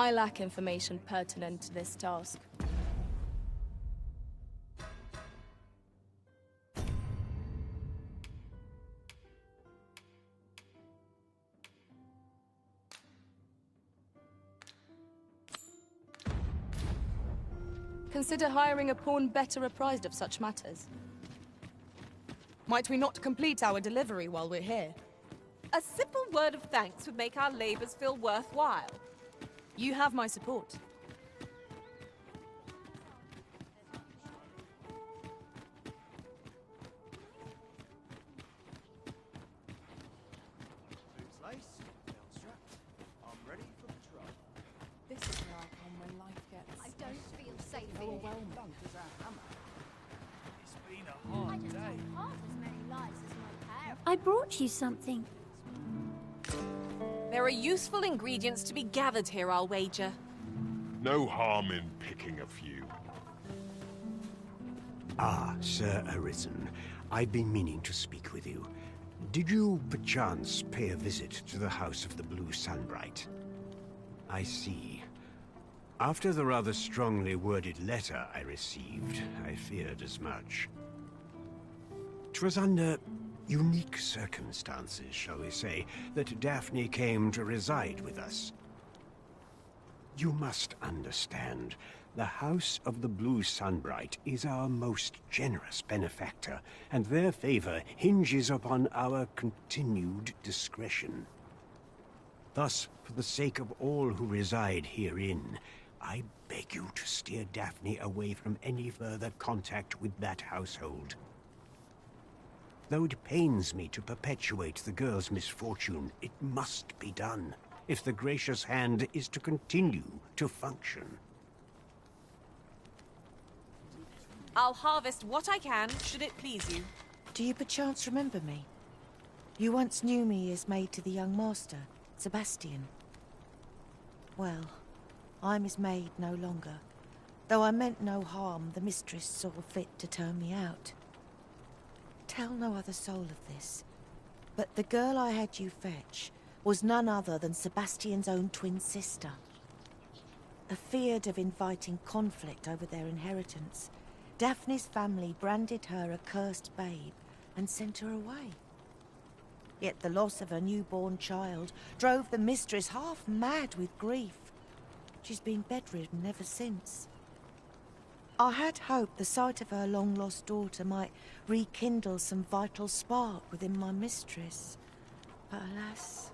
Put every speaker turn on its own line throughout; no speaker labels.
I lack information pertinent to this task. Consider hiring a pawn better apprised of such matters.
Might we not complete our delivery while we're here?
A simple word of thanks would make our labors feel worthwhile.
You have my support.
This is where I come when life gets...
I don't feel safe here.
overwhelming.
It's been a hard day.
Half as many lives as my parents.
I brought you something.
There are useful ingredients to be gathered here, I'll wager.
No harm in picking a few.
Ah, Sir Arisen. I've been meaning to speak with you. Did you, perchance, pay a visit to the House of the Blue Sunbright? I see. After the rather strongly worded letter I received, I feared as much. 'Twas under unique circumstances, shall we say, that Daphne came to reside with us. You must understand, the House of the Blue Sunbright is our most generous benefactor, and their favor hinges upon our continued discretion. Thus, for the sake of all who reside herein, I beg you to steer Daphne away from any further contact with that household. Though it pains me to perpetuate the girl's misfortune, it must be done, if the gracious hand is to continue to function.
I'll harvest what I can, should it please you.
Do you perchance remember me? You once knew me as maid to the young master, Sebastian. Well, I'm his maid no longer. Though I meant no harm, the mistress saw fit to turn me out. Tell no other soul of this, but the girl I had you fetch was none other than Sebastian's own twin sister. Afeard of inviting conflict over their inheritance, Daphne's family branded her a cursed babe and sent her away. Yet the loss of her newborn child drove the mistress half mad with grief. She's been bedridden ever since. I had hoped the sight of her long-lost daughter might rekindle some vital spark within my mistress. But alas,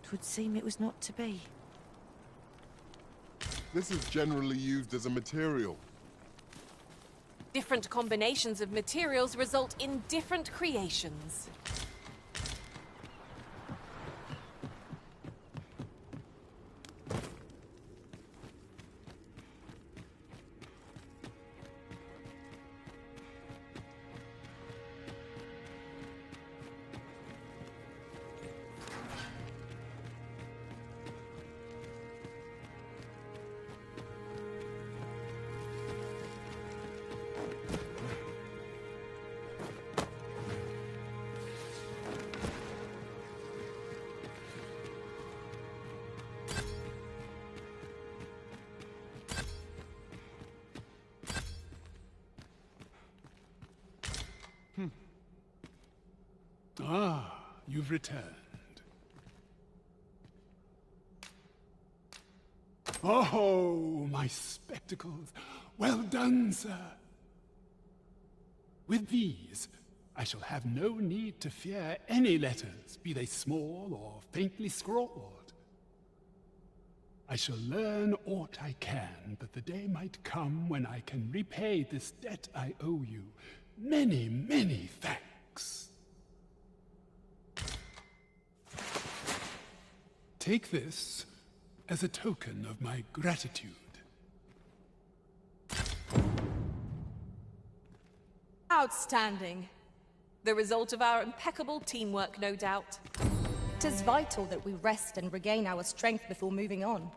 'twould seem it was not to be.
This is generally used as a material.
Different combinations of materials result in different creations.
Ah, you've returned. Oh, my spectacles. Well done, sir. With these, I shall have no need to fear any letters, be they small or faintly scrawled. I shall learn aught I can, but the day might come when I can repay this debt I owe you. Many, many thanks. Take this as a token of my gratitude.
Outstanding.
The result of our impeccable teamwork, no doubt.
It is vital that we rest and regain our strength before moving on.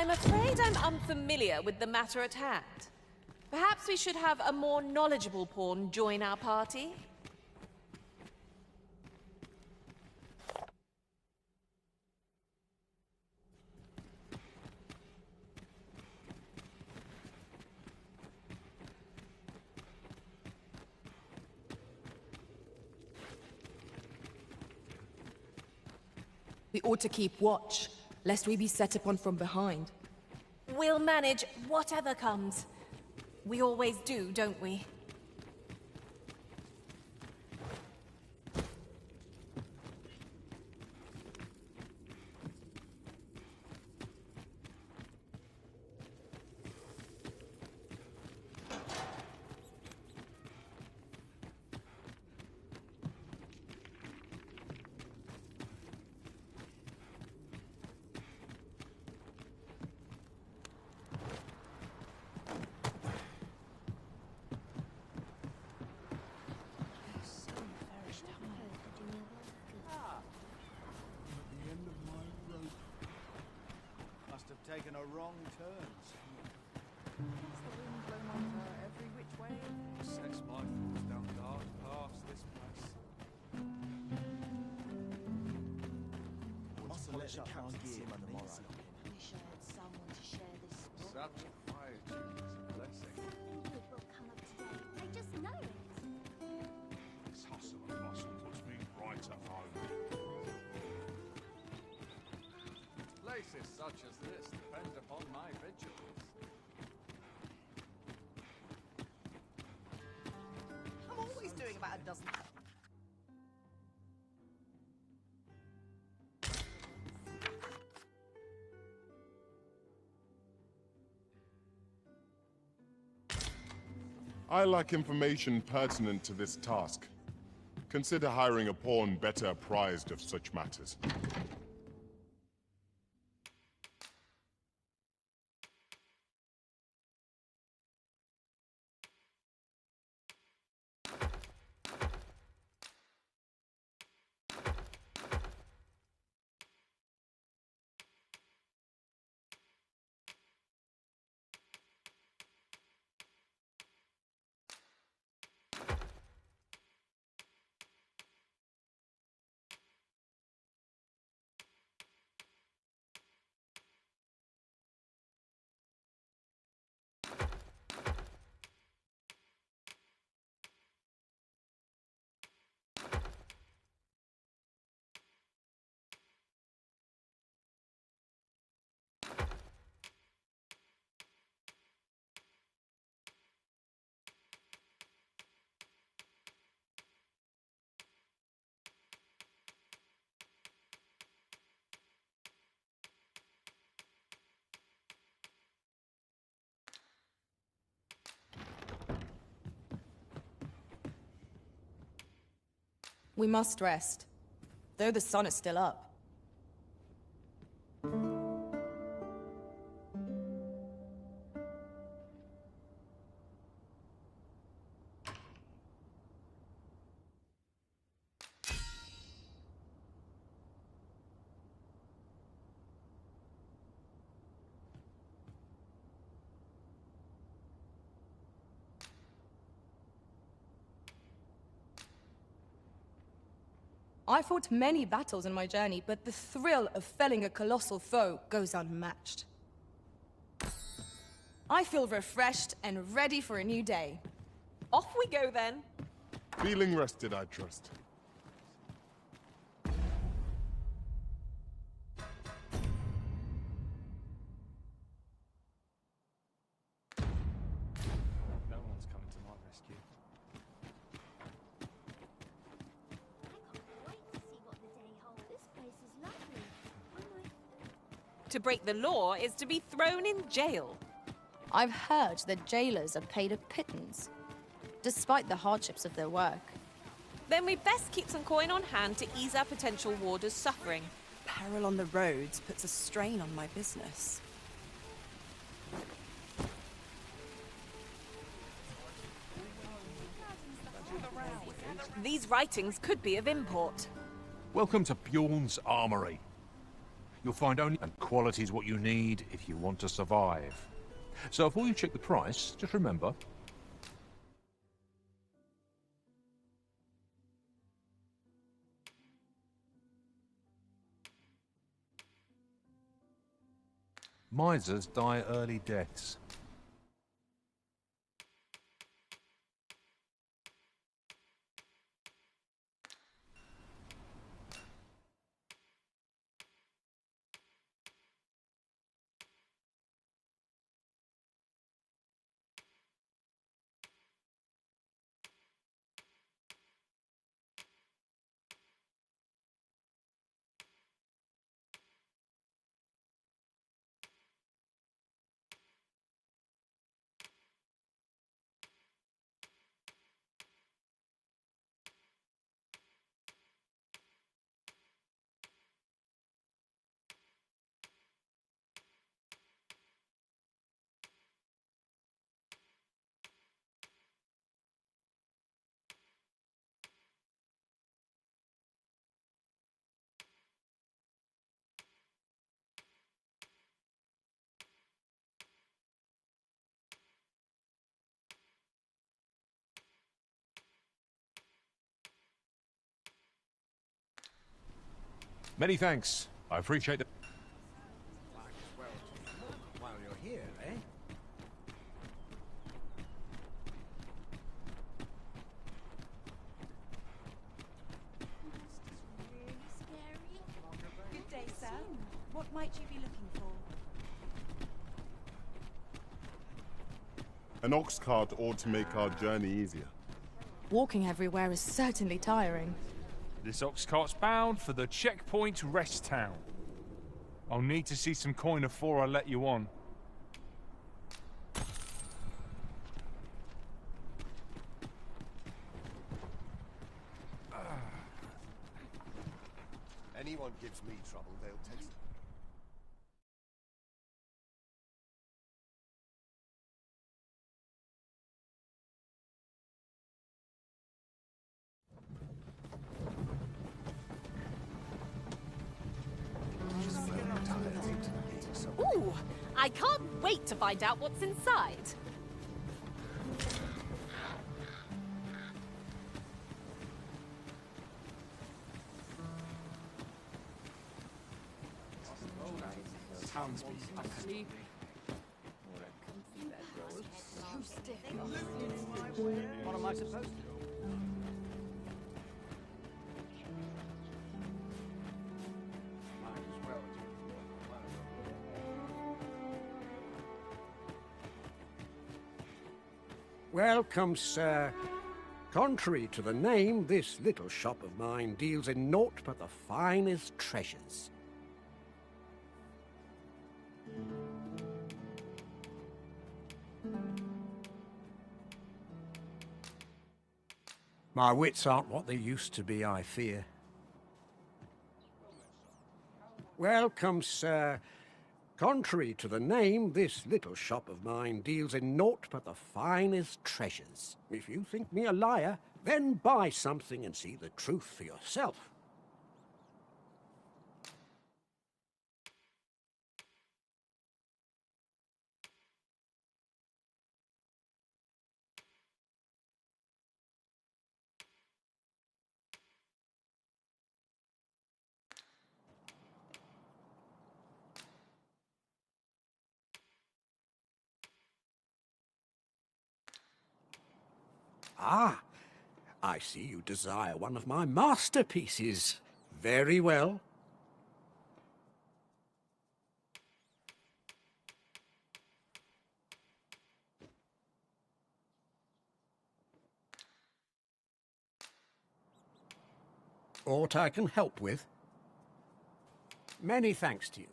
I'm afraid I'm unfamiliar with the matter at hand. Perhaps we should have a more knowledgeable pawn join our party?
We ought to keep watch, lest we be set upon from behind.
We'll manage whatever comes. We always do, don't we?
Taken a wrong turn. Has the wind blown my hair every which way? Sets my thoughts down dark paths, this place. Must have let the captain see him tomorrow.
Wish I had someone to share this sport.
Such a quietude is a blessing.
They knew it will come up today. They just know it.
This hustle and bustle puts me right at home. Places such as this depend upon my vigilance.
I'm always doing about a dozen.
I lack information pertinent to this task. Consider hiring a pawn better apprised of such matters.
We must rest, though the sun is still up. I fought many battles in my journey, but the thrill of felling a colossal foe goes unmatched. I feel refreshed and ready for a new day.
Off we go then.
Feeling rested, I trust.
No one's coming to my rescue.
I can't wait to see what the day holds. This place is lovely.
To break the law is to be thrown in jail.
I've heard that jailers are paid a pittance, despite the hardships of their work.
Then we best keep some coin on hand to ease our potential warders' suffering.
Peril on the roads puts a strain on my business.
These writings could be of import.
Welcome to Bjorn's Armory.
You'll find only... And quality's what you need if you want to survive. So before you check the price, just remember... misers die early deaths. Many thanks. I appreciate it.
While you're here, eh?
Really scary.
Good day, sir. What might you be looking for?
An ox cart ought to make our journey easier.
Walking everywhere is certainly tiring.
This ox cart's bound for the checkpoint rest town. I'll need to see some coin before I let you on.
Anyone gives me trouble, they'll take...
Ooh, I can't wait to find out what's inside.
What am I supposed to do?
Welcome, sir. Contrary to the name, this little shop of mine deals in naught but the finest treasures. My wits aren't what they used to be, I fear. Welcome, sir. Contrary to the name, this little shop of mine deals in naught but the finest treasures. If you think me a liar, then buy something and see the truth for yourself. Ah, I see you desire one of my masterpieces. Very well. Aught I can help with? Many thanks to you.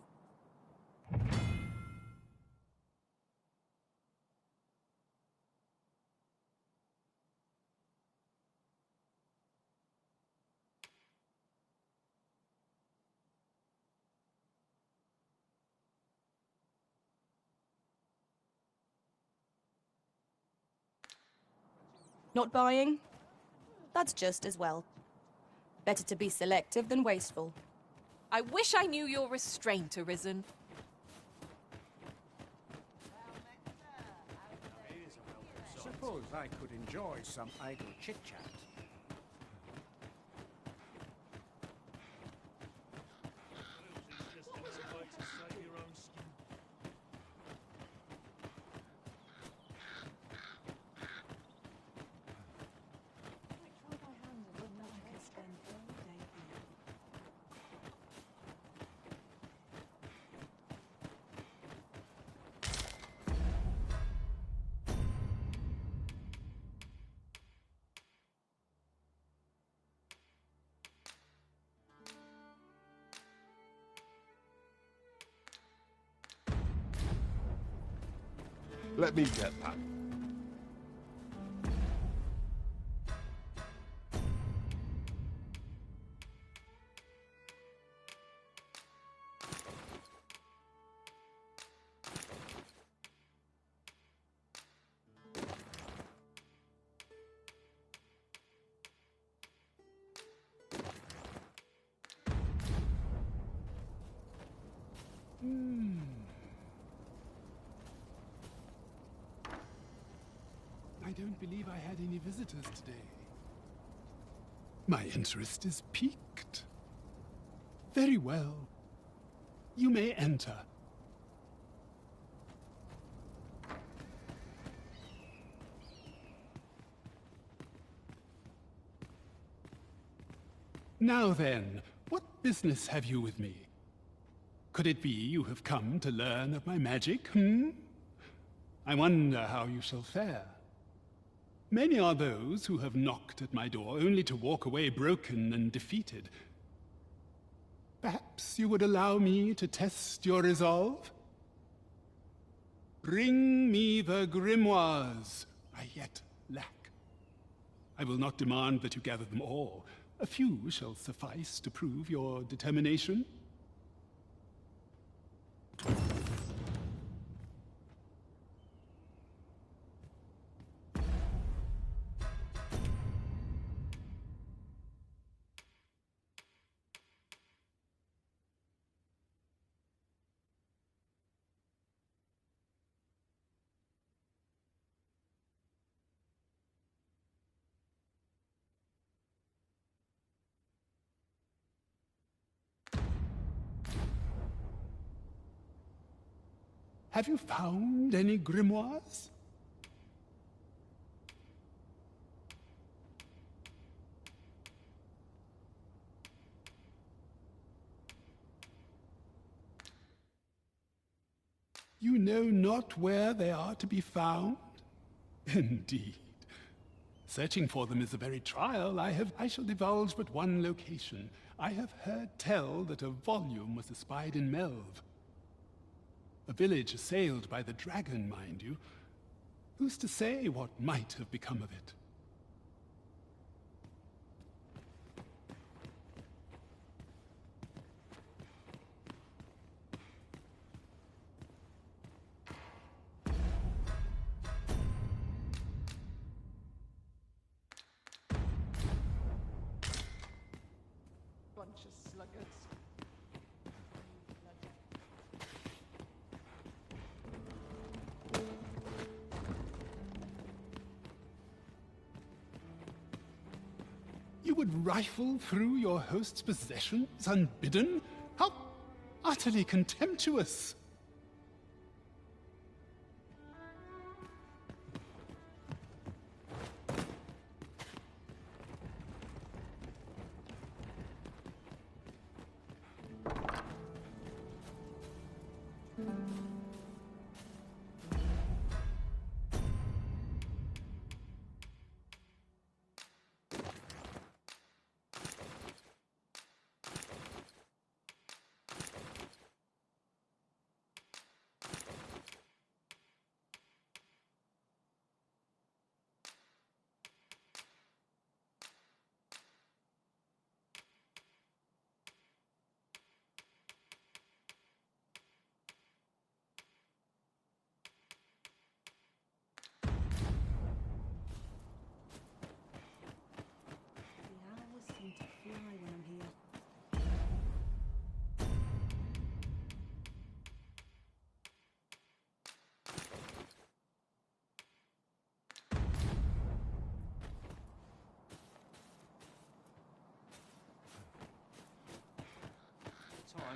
Not buying? That's just as well. Better to be selective than wasteful.
I wish I knew your restraint, Arisen.
Suppose I could enjoy some idle chit-chat.
Let me get that.
I don't believe I had any visitors today. My interest is piqued. Very well. You may enter. Now then, what business have you with me? Could it be you have come to learn of my magic, I wonder how you shall fare. Many are those who have knocked at my door only to walk away broken and defeated. Perhaps you would allow me to test your resolve? Bring me the grimoires I yet lack. I will not demand that you gather them all. A few shall suffice to prove your determination. Have you found any grimoires? You know not where they are to be found? Indeed. Searching for them is a very trial. I shall divulge but one location. I have heard tell that a volume was espied in Melve. A village assailed by the dragon, mind you. Who's to say what might have become of it?
Bunch of sluggards.
You would rifle through your host's possessions unbidden? How utterly contemptuous!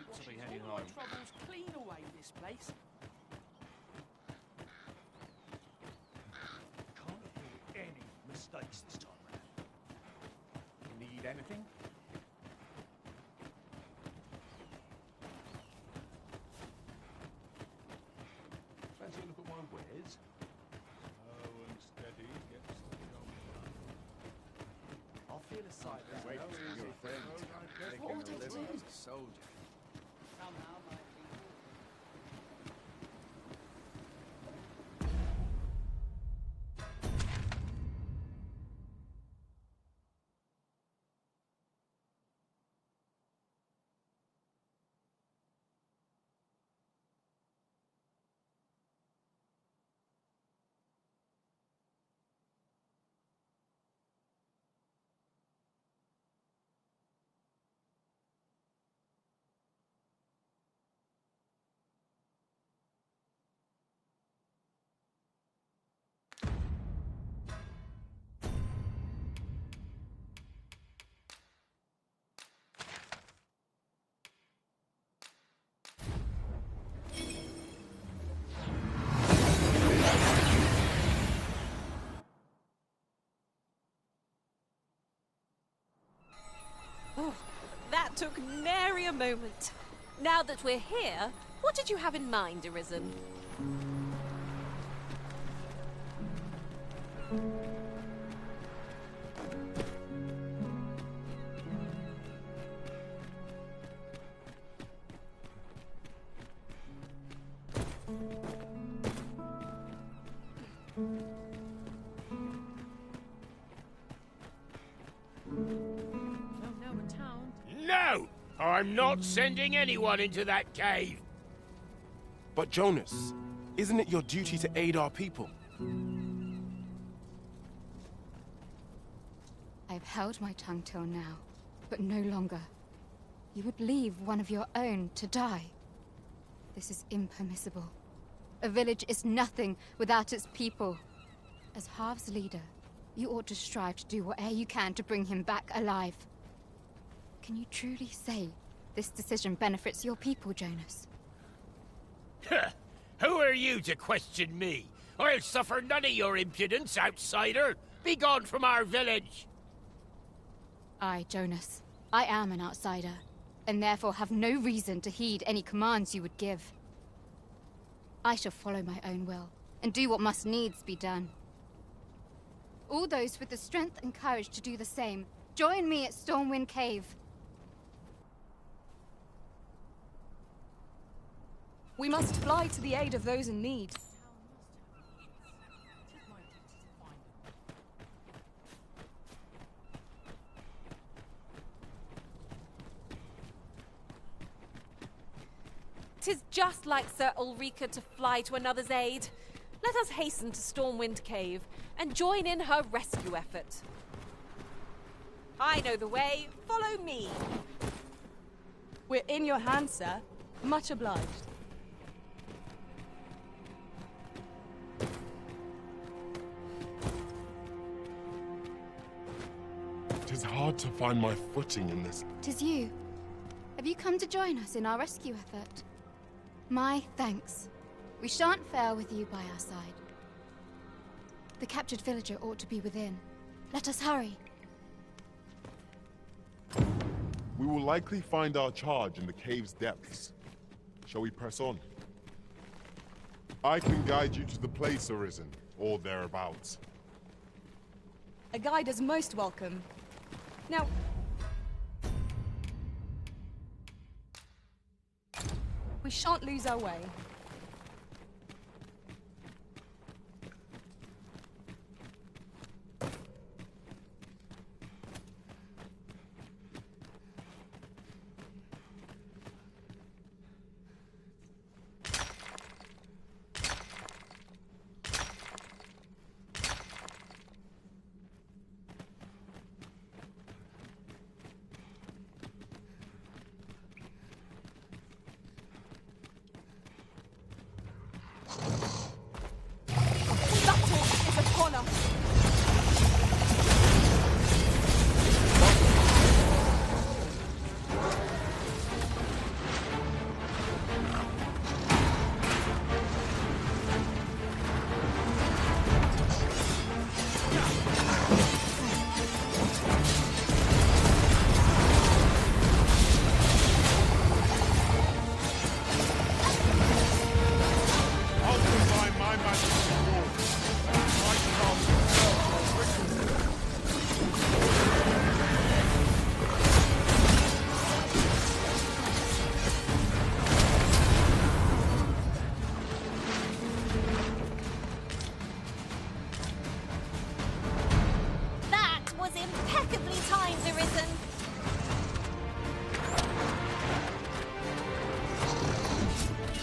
want to be heading
All my
home.
troubles clean away this place.
Can't afford any mistakes this time round. Need anything? Fancy a look at my wares?
Slow and steady gets the job done.
I'll feel a sight there.
Wait till your friends making a living as a soldier.
Somehow, my people.
Oh, that took nary a moment. Now that we're here, what did you have in mind, Arisen?
No! I'm not sending anyone into that cave!
But Jonas, isn't it your duty to aid our people?
I've held my tongue till now, but no longer. You would leave one of your own to die. This is impermissible. A village is nothing without its people. As Half's leader, you ought to strive to do whatever you can to bring him back alive. Can you truly say this decision benefits your people, Jonas?
Who are you to question me? I'll suffer none of your impudence, outsider! Be gone from our village!
I, Jonas, I am an outsider, and therefore have no reason to heed any commands you would give. I shall follow my own will, and do what must needs be done. All those with the strength and courage to do the same, join me at Stormwind Cave.
We must fly to the aid of those in need.
"'Tis just like Sir Ulrika to fly to another's aid. Let us hasten to Stormwind Cave and join in her rescue effort. I know the way. Follow me."
We're in your hands, sir. Much obliged.
It is hard to find my footing in this.
'Tis you. Have you come to join us in our rescue effort? My thanks. We shan't fail with you by our side. The captured villager ought to be within. Let us hurry.
We will likely find our charge in the cave's depths. Shall we press on? I can guide you to the place, Arisen, or thereabouts.
A guide is most welcome. Now, we shan't lose our way.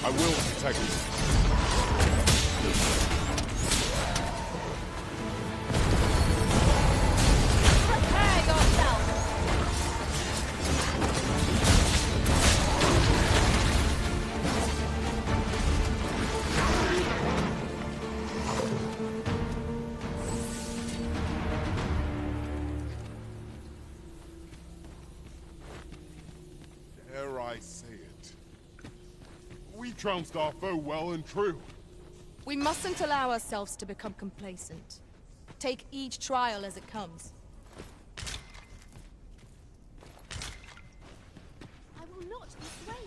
I will protect you.
Prepare yourself!
Dare I say it? We trounced our foe well and true.
We mustn't allow ourselves to become complacent. Take each trial as it comes.
I will not be swayed.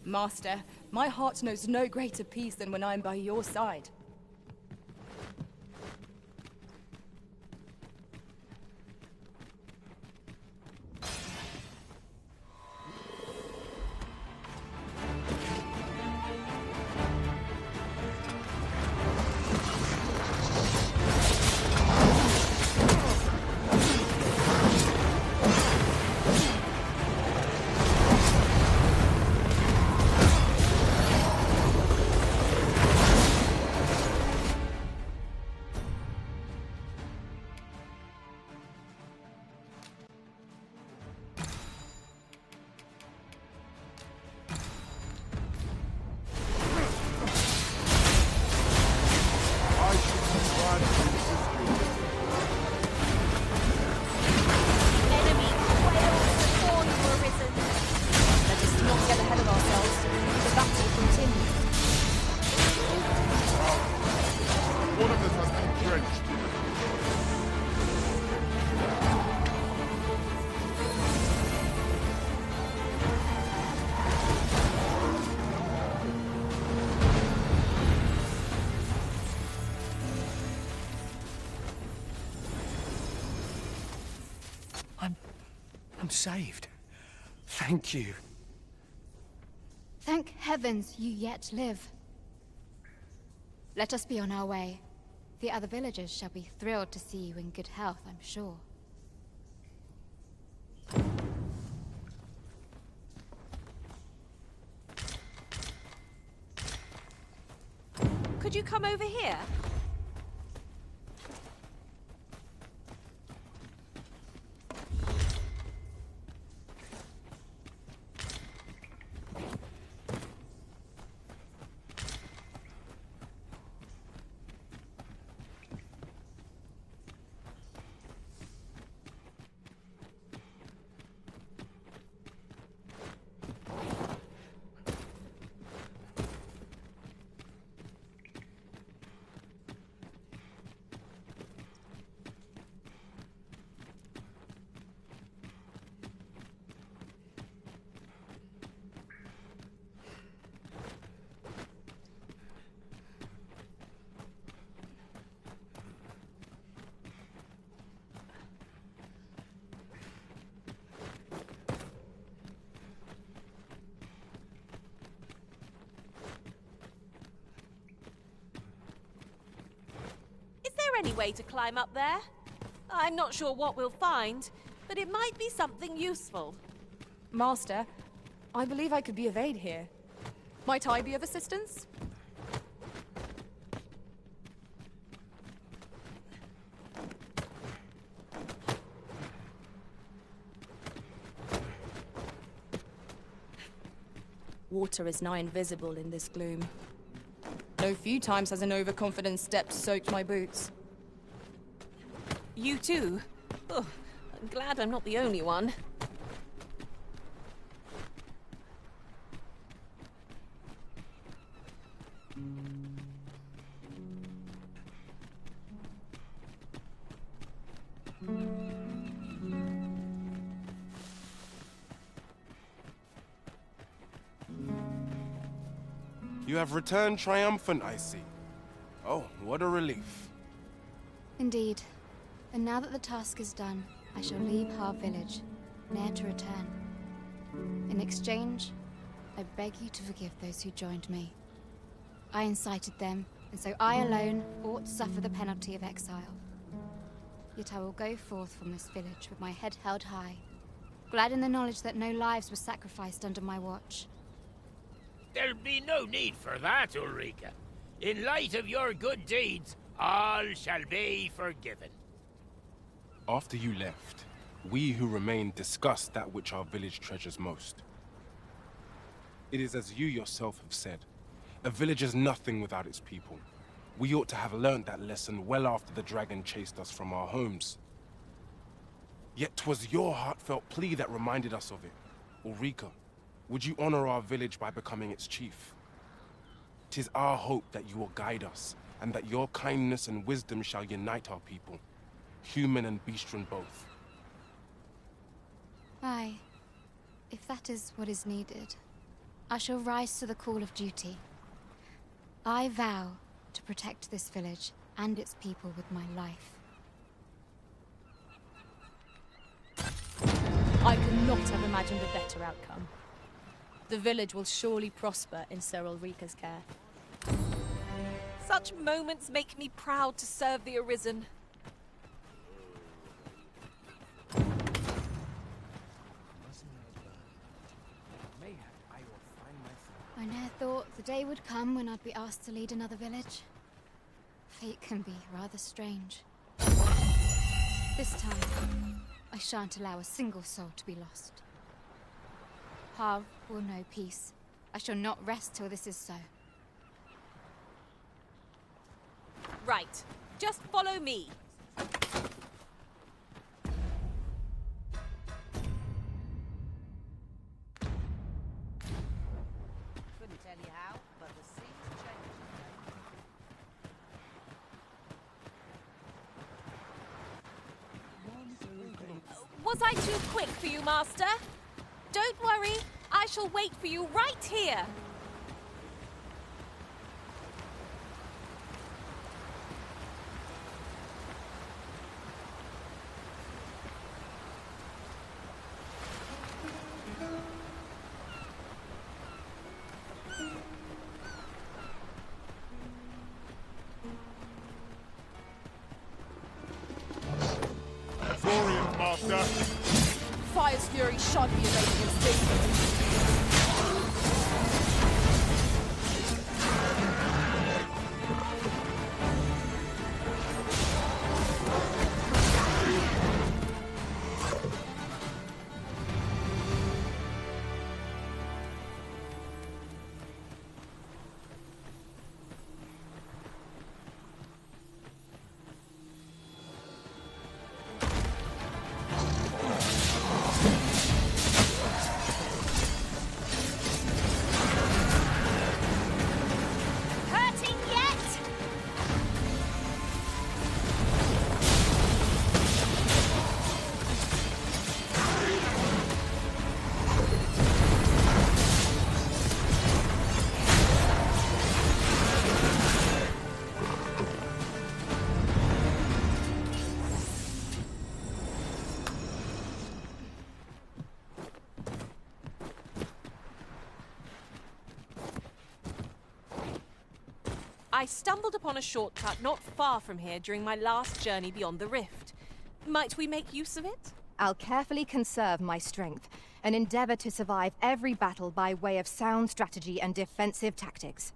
Master, my heart knows no greater peace than when I am by your side.
I'm saved. Thank you.
Thank heavens you yet live. Let us be on our way. The other villagers shall be thrilled to see you in good health, I'm sure.
Could you come over here? Any way to climb up there? I'm not sure what we'll find, but it might be something useful.
Master, I believe I could be of aid here. Might I be of assistance? Water is nigh invisible in this gloom. No few times has an overconfident step soaked my boots.
You too? Oh, I'm glad I'm not the only one.
You have returned triumphant, I see. Oh, what a relief.
Indeed. And now that the task is done, I shall leave Harv Village, ne'er to return. In exchange, I beg you to forgive those who joined me. I incited them, and so I alone ought to suffer the penalty of exile. Yet I will go forth from this village with my head held high, glad in the knowledge that no lives were sacrificed under my watch.
There'll be no need for that, Ulrika. In light of your good deeds, all shall be forgiven.
After you left, we who remained discussed that which our village treasures most. It is as you yourself have said, a village is nothing without its people. We ought to have learnt that lesson well after the dragon chased us from our homes. Yet 'twas your heartfelt plea that reminded us of it. Ulrika, would you honor our village by becoming its chief? 'Tis our hope that you will guide us, and that your kindness and wisdom shall unite our people, human and bestian both.
Aye, if that is what is needed, I shall rise to the call of duty. I vow to protect this village and its people with my life.
I could not have imagined a better outcome. The village will surely prosper in Sir Ulrika's care.
Such moments make me proud to serve the Arisen.
I ne'er thought the day would come when I'd be asked to lead another village. Fate can be rather strange. This time, I shan't allow a single soul to be lost. Harv will know peace. I shall not rest till this is so.
Right. Just follow me.
Couldn't tell you how, but the scene's changed.
Was I too quick for you, Master? Don't worry. I shall wait for you right here.
Glorious, Master!
Fire's fury shan't be arrayed against this.
I stumbled upon a shortcut not far from here during my last journey beyond the rift. Might we make use of it?
I'll carefully conserve my strength and endeavor to survive every battle by way of sound strategy and defensive tactics.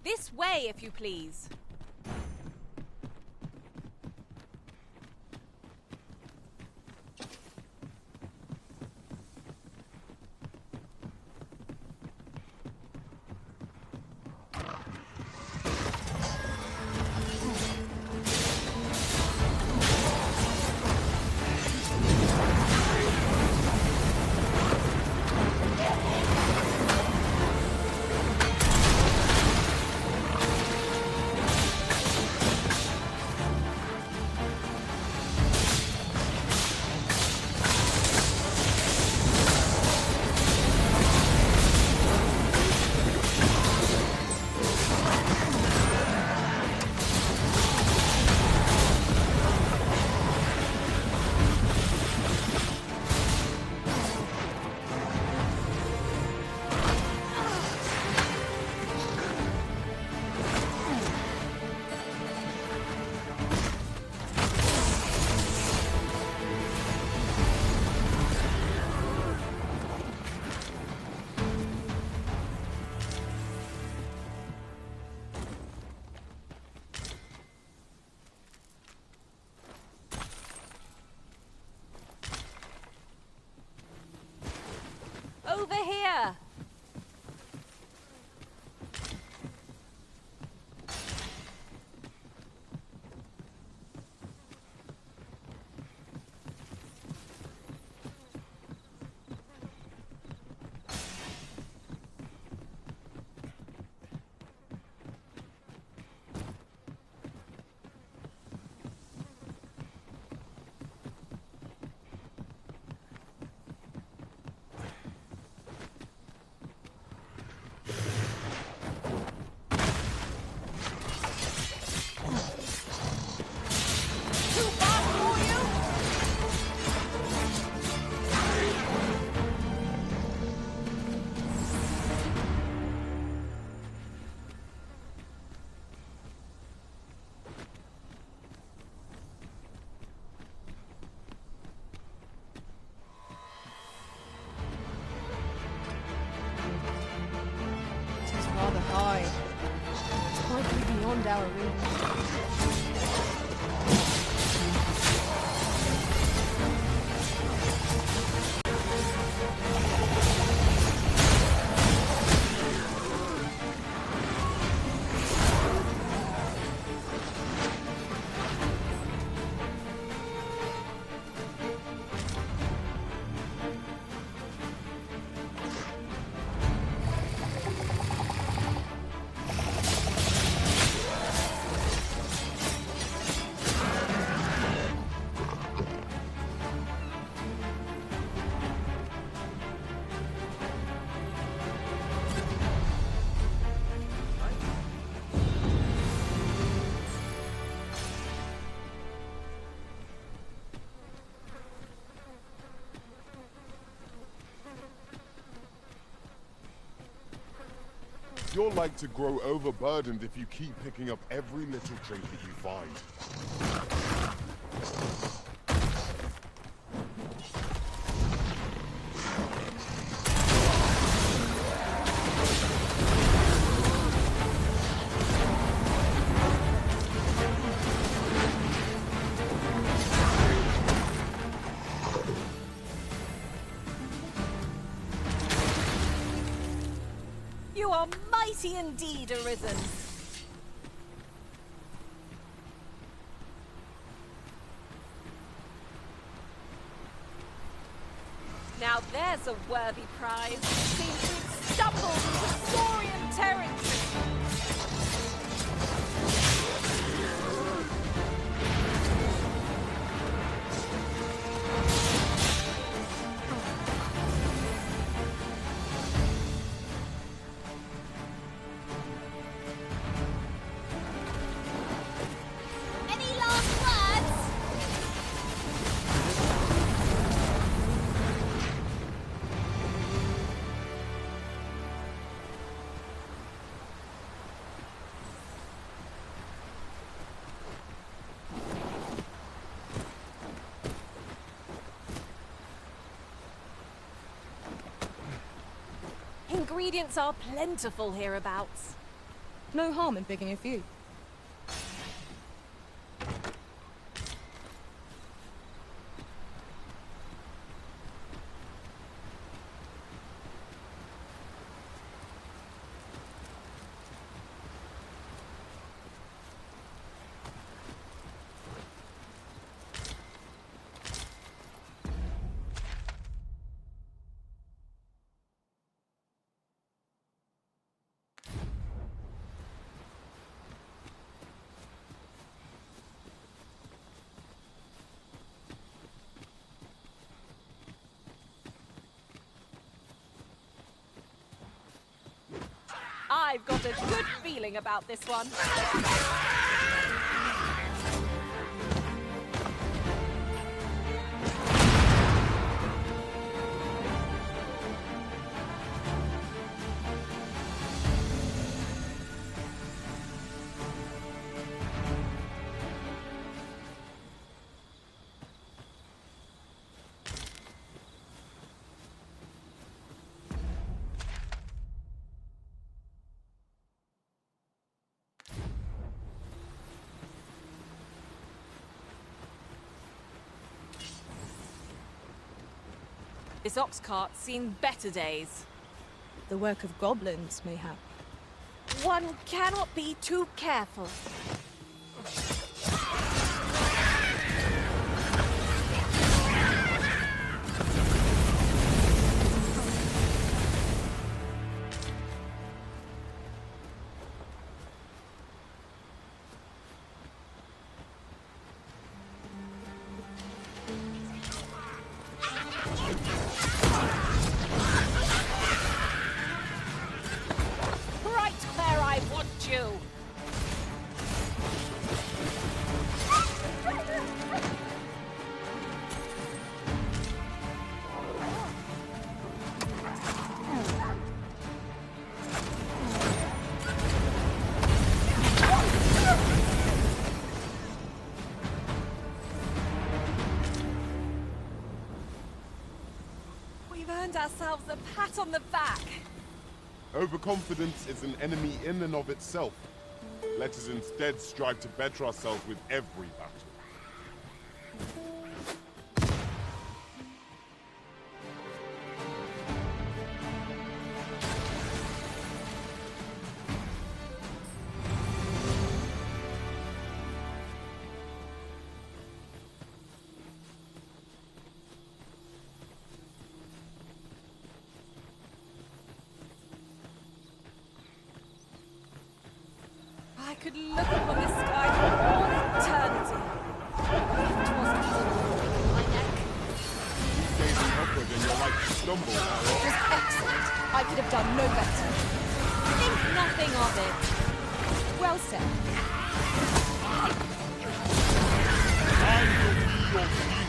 This way, if you please. Over here!
Rather high. It's quite beyond our reach.
You're like to grow overburdened if you keep picking up every little trinket you find.
You are mighty indeed, Arisen. Now there's a worthy prize. Seems to have stumbled into Saurian territory.
Any last words?
Ingredients are plentiful hereabouts.
No harm in picking a few.
I've got a good feeling about this one. This ox cart's seen better days.
The work of goblins, mayhap.
One cannot be too careful. Right where I want you. We've earned ourselves a pat on the back.
Overconfidence is an enemy in and of itself. Let us instead strive to better ourselves with every battle.
I could look upon this sky for all eternity. If 'twas not my neck.
Gazing upward and you're like to stumble.
It was excellent. I could have done no better.
Think nothing of it.
Well said.
I will be your shield.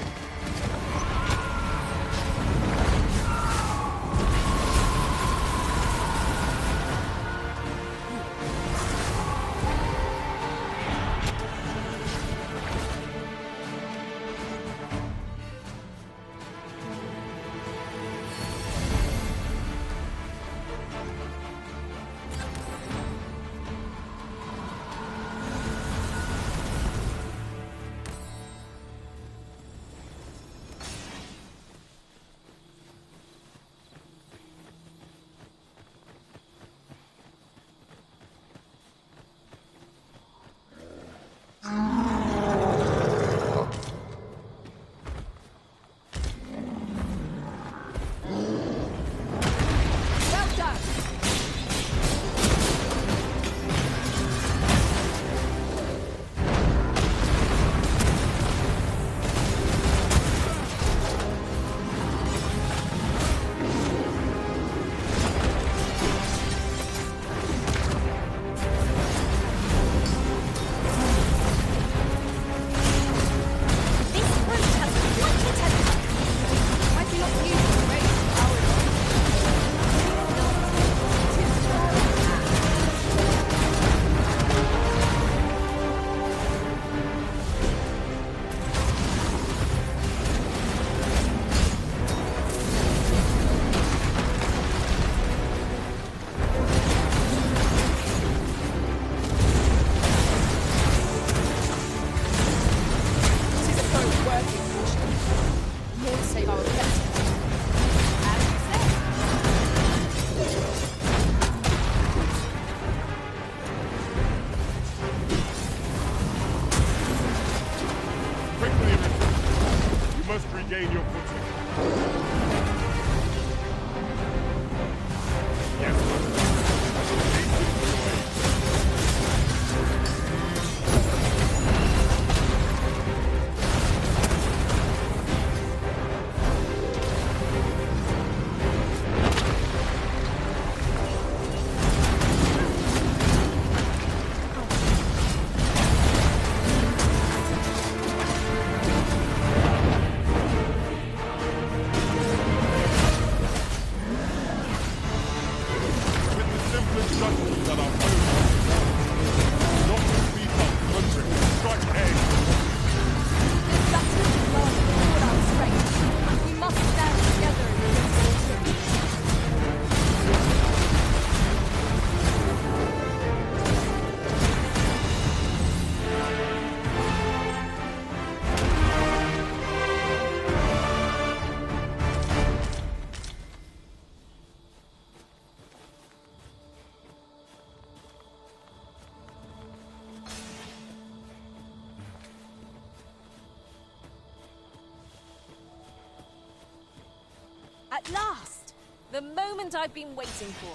The moment I've been waiting for.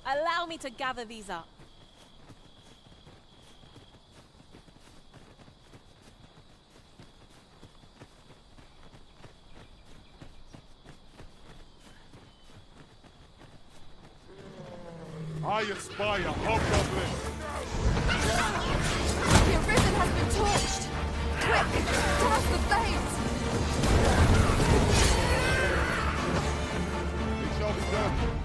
Allow me to gather these up.
I espy a hobgoblin!
The Arisen has been torched! Quick! Douse the flames!
It shall be done.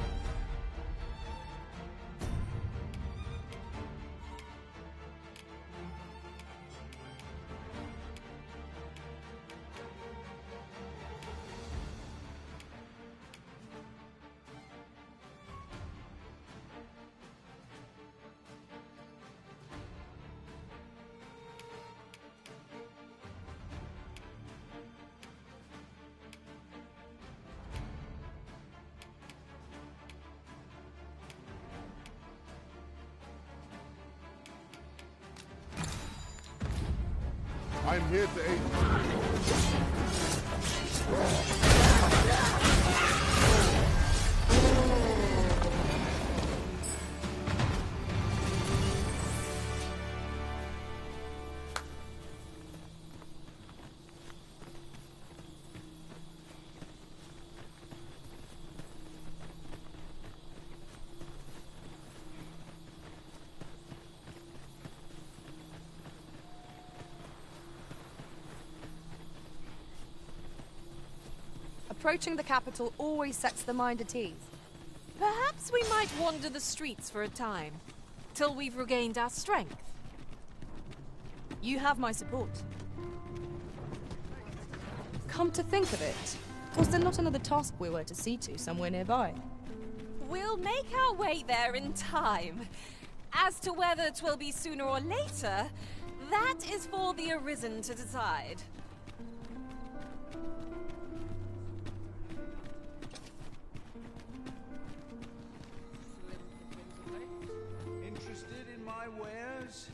I'm here to aid
Approaching the capital always sets the mind at ease.
Perhaps we might wander the streets for a time, till we've regained our strength.
You have my support. Come to think of it, was there not another task we were to see to somewhere nearby?
We'll make our way there in time. As to whether 'twill be sooner or later, that is for the Arisen to decide.
Interested in my wares?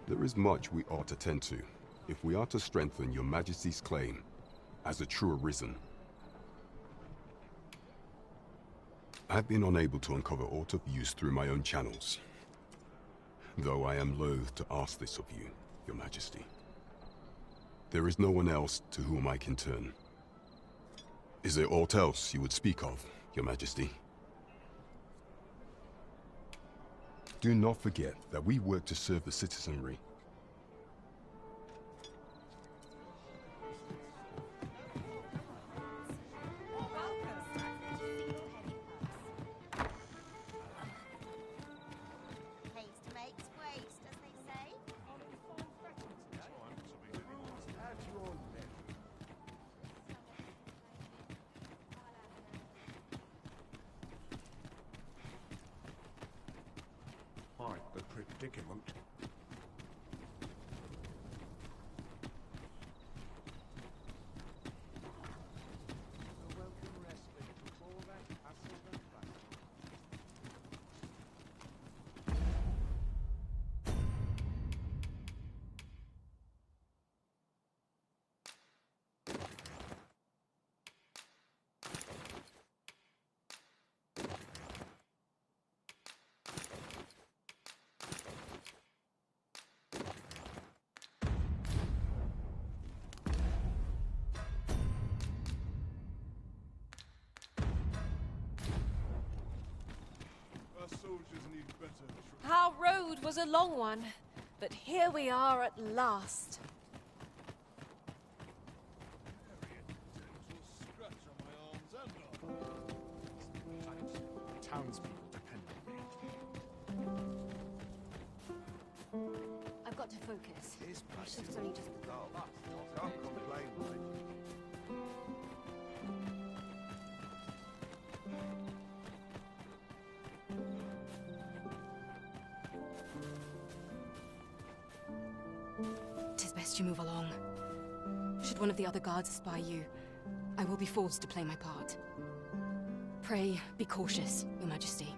There is much we ought to tend to, if we are to strengthen your Majesty's claim as a true Arisen. I've been unable to uncover aught of use through my own channels, though I am loath to ask this of you, your Majesty. There is no one else to whom I can turn. Is there aught else you would speak of, your Majesty? Do not forget that we work to serve the citizenry.
Haste makes waste, as they say.
Quite the predicament.
Our road was a long one, but here we are at last.
Townspeople depend on me.
I've got to focus. My shift's only just begun.
Can't complain, mate.
suggest you move along. Should one of the other guards spy you, I will be forced to play my part. Pray, be cautious, Your Majesty.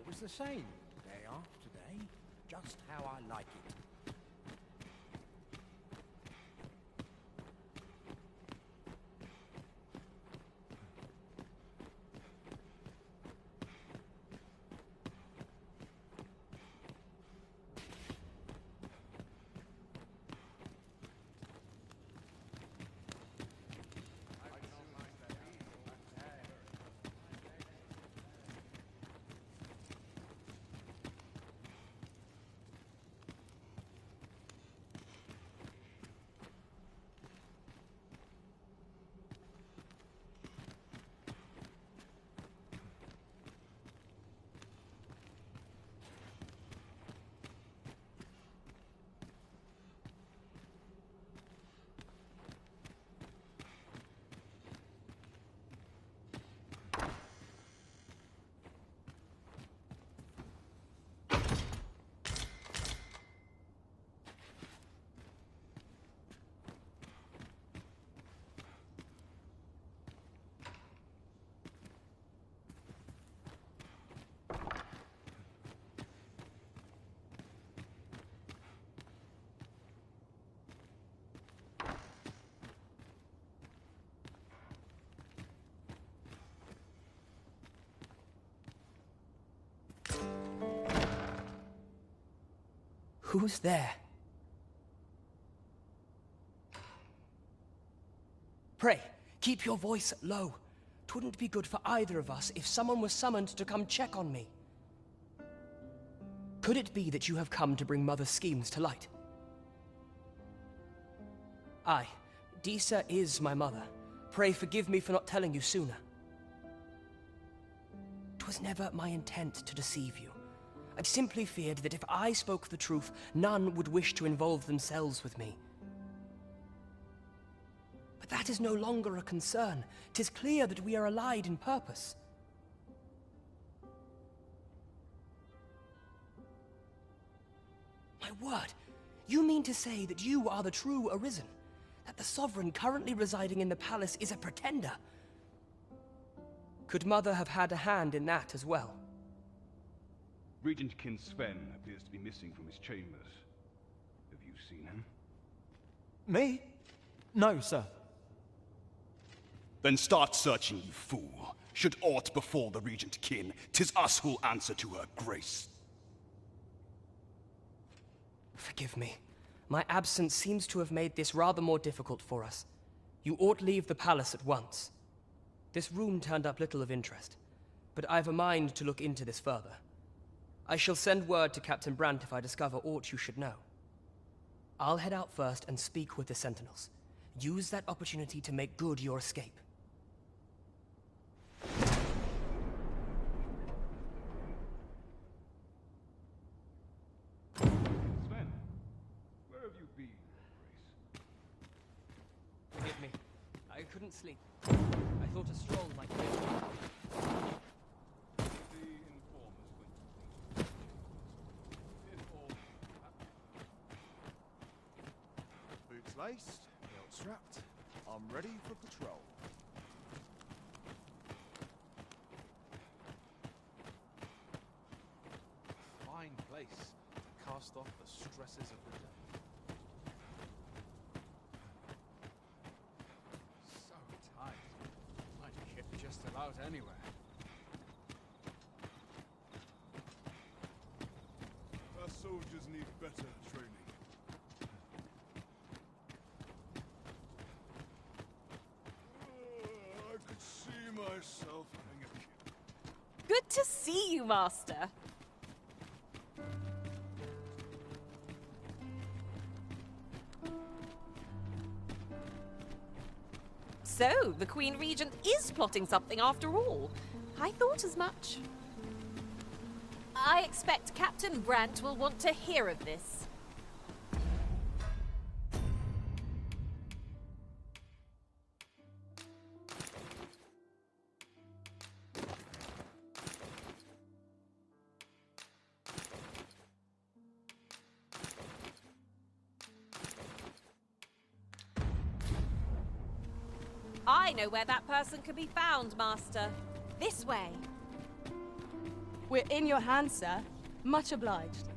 Always the same, day after day, just how I like it.
Who's there? Pray, keep your voice low. 'Twouldn't be good for either of us if someone was summoned to come check on me. Could it be that you have come to bring Mother's schemes to light? Aye, Disa is my mother. Pray forgive me for not telling you sooner. 'Twas never my intent to deceive you. I'd simply feared that if I spoke the truth, none would wish to involve themselves with me. But that is no longer a concern. 'Tis clear that we are allied in purpose. My word, you mean to say that you are the true Arisen? That the Sovereign currently residing in the palace is a pretender? Could Mother have had a hand in that as well?
Regent Kin Sven appears to be missing from his chambers. Have you seen him?
Me? No, sir.
Then start searching, you fool. Should aught befall the Regent Kin, 'tis us who'll answer to her grace.
Forgive me. My absence seems to have made this rather more difficult for us. You ought leave the palace at once. This room turned up little of interest, but I've a mind to look into this further. I shall send word to Captain Brandt if I discover aught you should know. I'll head out first and speak with the Sentinels. Use that opportunity to make good your escape.
Sven, where have you been, Grace?
Forgive me. I couldn't sleep. I thought a stroll might be.
Boots laced, belt strapped. I'm ready for patrol. Fine place to cast off the stresses of the day. So tight. Might have hit just about anywhere.
Our soldiers need better training. I could see myself being a kid.
Good to see you, Master. So, the Queen Regent is plotting something after all. I thought as much. I expect Captain Brandt will want to hear of this. I know where that person can be found, Master. This way.
We're in your hands, sir. Much obliged.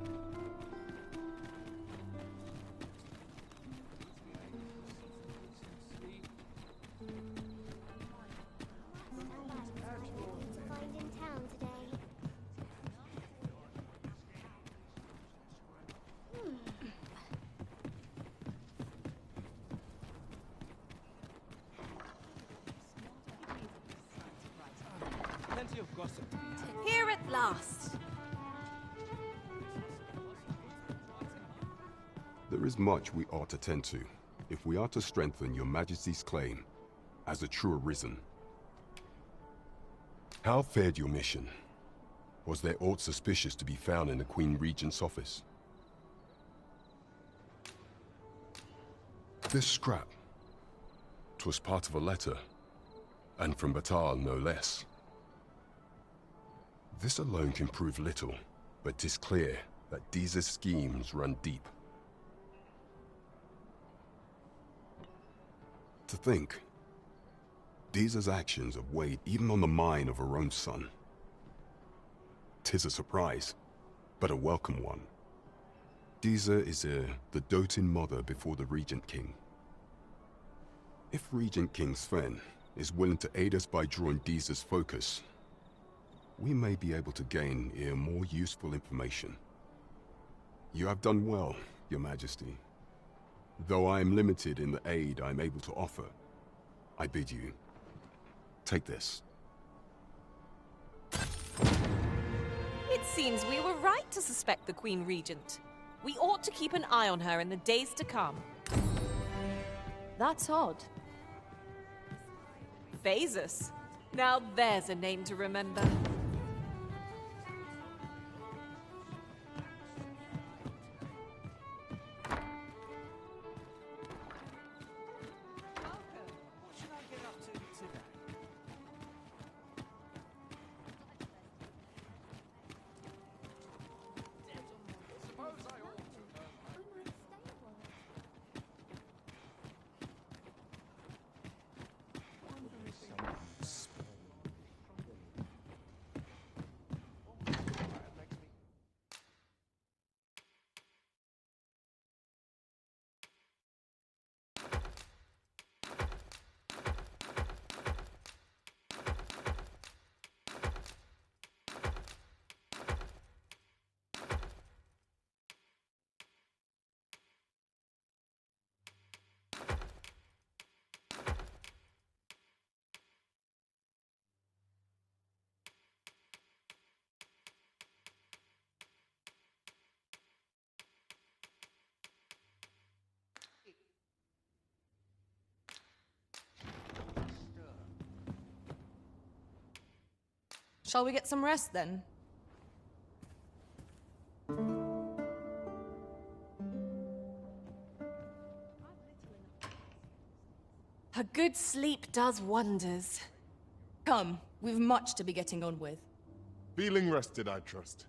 Plenty of gossip.
Here at last.
There is much we ought to tend to, if we are to strengthen your Majesty's claim as a true Arisen. How fared your mission? Was there aught suspicious to be found in the Queen Regent's office? This scrap. 'Twas part of a letter, and from Batal no less. This alone can prove little, but 'tis clear that Disa's schemes run deep. To think, Disa's actions have weighed even on the mind of her own son. 'Tis a surprise, but a welcome one. Disa is the doting mother before the Regent King. If Regent King Sven is willing to aid us by drawing Disa's focus, we may be able to gain more useful information. You have done well, Your Majesty. Though I am limited in the aid I am able to offer, I bid you, take this.
It seems we were right to suspect the Queen Regent. We ought to keep an eye on her in the days to come.
That's odd.
Phasus. Now there's a name to remember.
What should I get up to today? Suppose I ought to.
Shall we get some rest then?
A good sleep does wonders.
Come, we've much to be getting on with.
Feeling rested, I trust.